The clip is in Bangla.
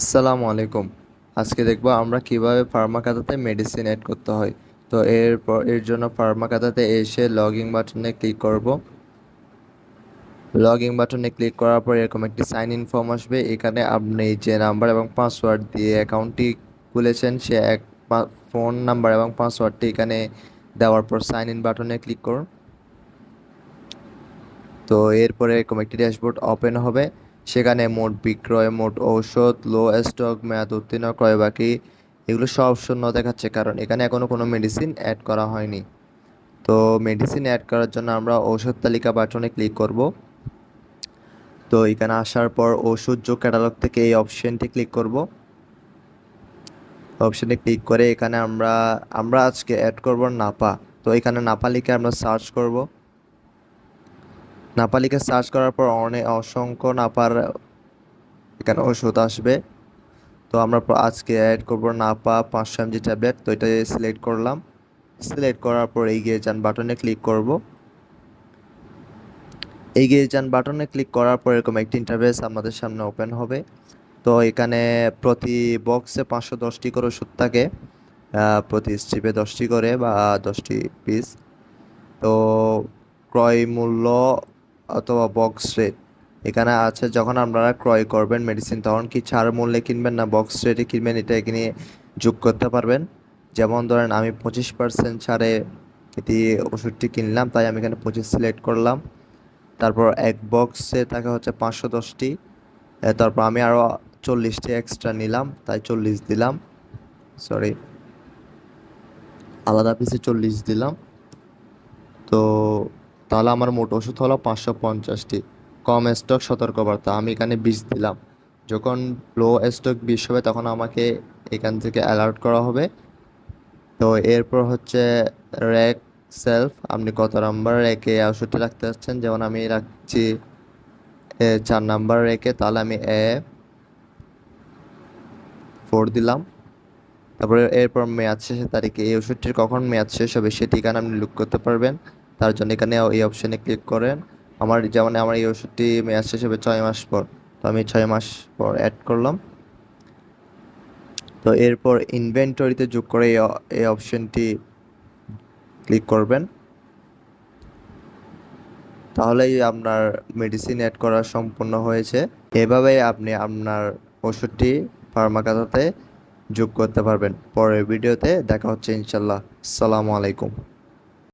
আসসালামু আলাইকুম। আজকে দেখব আমরা কিভাবে ফার্মাকাদাতে মেডিসিন এড করতে হয়। তো এর জন্য ফার্মাকাদাতে এসে লগইন বাটনে ক্লিক করব। লগইন বাটনে ক্লিক করার পর এরকম একটি সাইন ইন ফর্ম আসবে। এখানে আপনি যে নাম্বার এবং পাসওয়ার্ড দিয়ে অ্যাকাউন্টটি খুলেছেন সে ফোন নাম্বার এবং পাসওয়ার্ডটি এখানে দেওয়ার পর সাইন ইন বাটনে ক্লিক করুন। তো এরপরে এরকম একটি ড্যাশবোর্ড ওপেন হবে। সেখানে মোট বিক্রয়, মোট ঔষধ, লো স্টক, মেয়াদ উত্তীর্ণ, ক্রয় বাকি এগুলো সব শূন্য দেখাচ্ছে, কারণ এখানে এখনো কোনো মেডিসিন অ্যাড করা হয়নি। তো মেডিসিন অ্যাড করার জন্য আমরা ঔষধ তালিকা বাটনে ক্লিক করব। তো এখানে আসার পর ওষুধ যোগ ক্যাটালগ থেকে এই অপশনটি ক্লিক করব। অপশনে ক্লিক করে এখানে আমরা আমরা আজকে অ্যাড করব নাপা। তো এখানে নাপা লিখে আমরা সার্চ করব। নাপা লিখে সার্চ করার পর অসংখ্য নাপার এখানে ওষুধ আসবে। তো আমরা আজকে অ্যাড করব নাপা 500 mg ট্যাবলেট। তো এটা সিলেক্ট করলাম। সিলেক্ট করার পর এগিয়ে যান বাটনে ক্লিক করব। এগিয়ে যান বাটনে ক্লিক করার পর এরকম একটি ইন্টারফেস আমাদের সামনে ওপেন হবে। তো এখানে প্রতি বক্সে 510টি করে ওষুধ থাকে, প্রতি স্ট্রিপে 10টি করে বা 10টি পিস। তো ক্রয় মূল্য অথবা বক্স রেট এখানে আছে। যখন আপনারা ক্রয় করবেন মেডিসিন তখন কি ছাড় মূল্যে কিনবেন না বক্স রেটে কিনবেন এটা এখানে যোগ করতে পারবেন। যেমন ধরেন আমি 25% ছাড়ে এটি ওষুধটি কিনলাম, তাই আমি এখানে 25 সিলেক্ট করলাম। তারপর এক বক্সে থাকে হচ্ছে 510টি। তারপর আমি আরও 40টি এক্সট্রা নিলাম, তাই 40 দিলাম। সরি, আলাদা পিসে 40 দিলাম। তো তাহলে আমার মোট ওষুধ হলো 550টি। কম স্টক সতর্কবার্তা আমি এখানে 20 দিলাম। যখন লো স্টক 20 হবে তখন আমাকে এখান থেকে অ্যালার্ট করা হবে। তো এরপর হচ্ছে র্যাক সেলফ, আপনি কত নাম্বার র্যাকে ওষুধটি রাখতে চাচ্ছেন। যেমন আমি রাখছি 4 নাম্বার র্যাকে, তাহলে আমি A4 দিলাম। তারপরে এরপর মেয়াদ শেষের তারিখে এই ওষুধটির কখন মেয়াদ শেষ হবে সেটি এখানে আপনি লুক করতে পারবেন। তার জন্য এখানে এই অপশানে ক্লিক করেন। আমার এই ওষুধটি মেয়াদ শেষ হবে 6 মাস পর। তো আমি 6 মাস পর অ্যাড করলাম। তো এরপর ইনভেন্টরিতে যোগ করে এই অপশনটি ক্লিক করবেন। তাহলেই আপনার মেডিসিন অ্যাড করা সম্পূর্ণ হয়েছে। এভাবেই আপনি আপনার ওষুধটি ফার্মাকাদাতে যোগ করতে পারবেন। পরের ভিডিওতে দেখা হচ্ছে ইনশাল্লাহ। আসসালামু আলাইকুম।